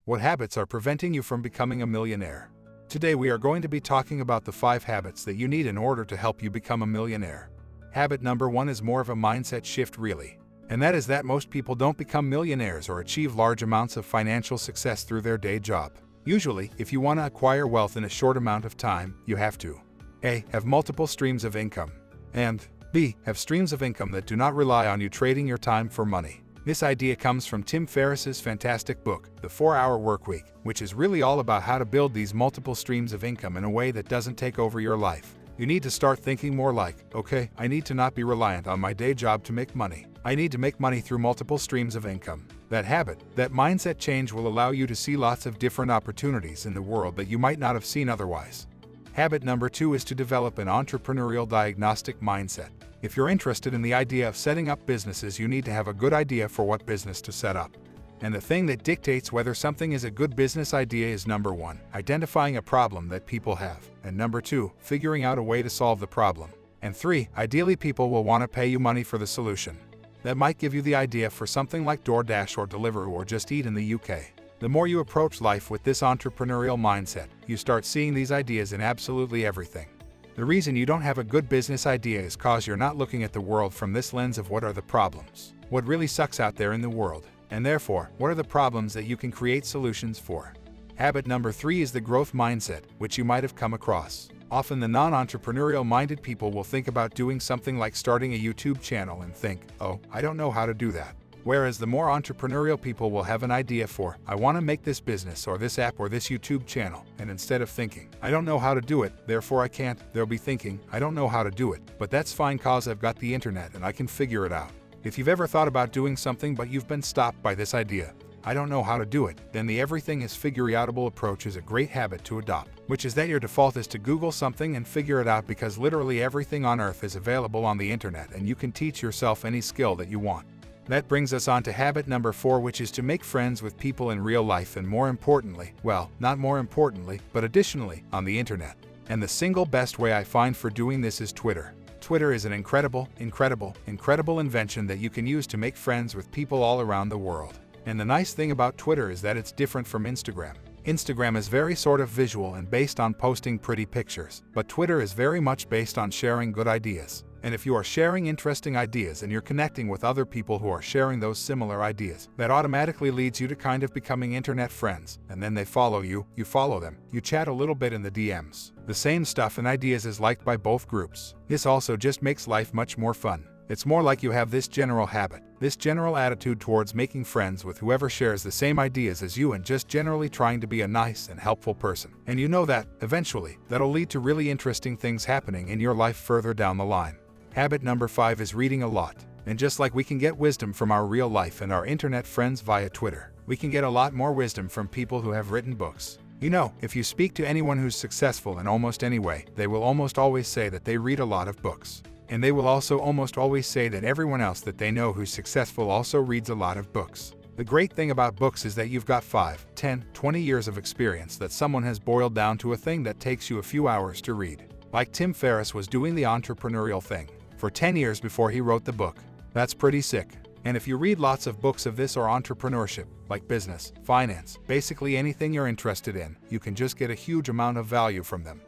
What habits are preventing you from becoming a millionaire? Today we are going to be talking about the 5 habits that you need in order to help you become a millionaire. Habit number 1 is more of a mindset shift really. And that is that most people don't become millionaires or achieve large amounts of financial success through their day job. Usually, if you want to acquire wealth in a short amount of time, you have to A. Have multiple streams of income, and B. Have streams of income that do not rely on you trading your time for money. This idea comes from Tim Ferriss's fantastic book, The 4-Hour Workweek, which is really all about how to build these multiple streams of income in a way that doesn't take over your life. You need to start thinking more like, okay, I need to not be reliant on my day job to make money. I need to make money through multiple streams of income. That habit, that mindset change will allow you to see lots of different opportunities in the world that you might not have seen otherwise. Habit number 2 is to develop an entrepreneurial diagnostic mindset. If you're interested in the idea of setting up businesses, you need to have a good idea for what business to set up. And the thing that dictates whether something is a good business idea is number 1, identifying a problem that people have, and number 2, figuring out a way to solve the problem. And 3, ideally people will want to pay you money for the solution. That might give you the idea for something like DoorDash or Deliveroo or Just Eat in the UK. The more you approach life with this entrepreneurial mindset, you start seeing these ideas in absolutely everything. The reason you don't have a good business idea is because you're not looking at the world from this lens of what are the problems, what really sucks out there in the world, and therefore, what are the problems that you can create solutions for. Habit number 3 is the growth mindset, which you might have come across. Often the non-entrepreneurial minded people will think about doing something like starting a YouTube channel and think, oh, I don't know how to do that. Whereas the more entrepreneurial people will have an idea for, I want to make this business or this app or this YouTube channel, and instead of thinking, I don't know how to do it, therefore I can't, they'll be thinking, I don't know how to do it, but that's fine cause I've got the internet and I can figure it out. If you've ever thought about doing something but you've been stopped by this idea, I don't know how to do it, then the everything is figure-outable approach is a great habit to adopt, which is that your default is to Google something and figure it out because literally everything on earth is available on the internet and you can teach yourself any skill that you want. That brings us on to habit number 4, which is to make friends with people in real life and more importantly, well, not more importantly, but additionally, on the internet. And the single best way I find for doing this is Twitter. Twitter is an incredible invention that you can use to make friends with people all around the world. And the nice thing about Twitter is that it's different from Instagram. Instagram is very sort of visual and based on posting pretty pictures, but Twitter is very much based on sharing good ideas. And if you are sharing interesting ideas and you're connecting with other people who are sharing those similar ideas, that automatically leads you to kind of becoming internet friends. And then they follow you, you follow them, you chat a little bit in the DMs. The same stuff and ideas is liked by both groups. This also just makes life much more fun. It's more like you have this general habit, this general attitude towards making friends with whoever shares the same ideas as you and just generally trying to be a nice and helpful person. And you know that, eventually, that'll lead to really interesting things happening in your life further down the line. Habit number 5 is reading a lot. And just like we can get wisdom from our real life and our internet friends via Twitter, we can get a lot more wisdom from people who have written books. You know, if you speak to anyone who's successful in almost any way, they will almost always say that they read a lot of books. And they will also almost always say that everyone else that they know who's successful also reads a lot of books. The great thing about books is that you've got 5, 10, 20 years of experience that someone has boiled down to a thing that takes you a few hours to read. Like Tim Ferriss was doing the entrepreneurial thing for 10 years before he wrote the book. That's pretty sick. And if you read lots of books of this or entrepreneurship, like business, finance, basically anything you're interested in, you can just get a huge amount of value from them.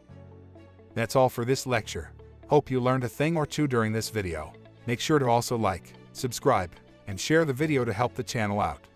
That's all for this lecture. Hope you learned a thing or two during this video. Make sure to also like, subscribe, and share the video to help the channel out.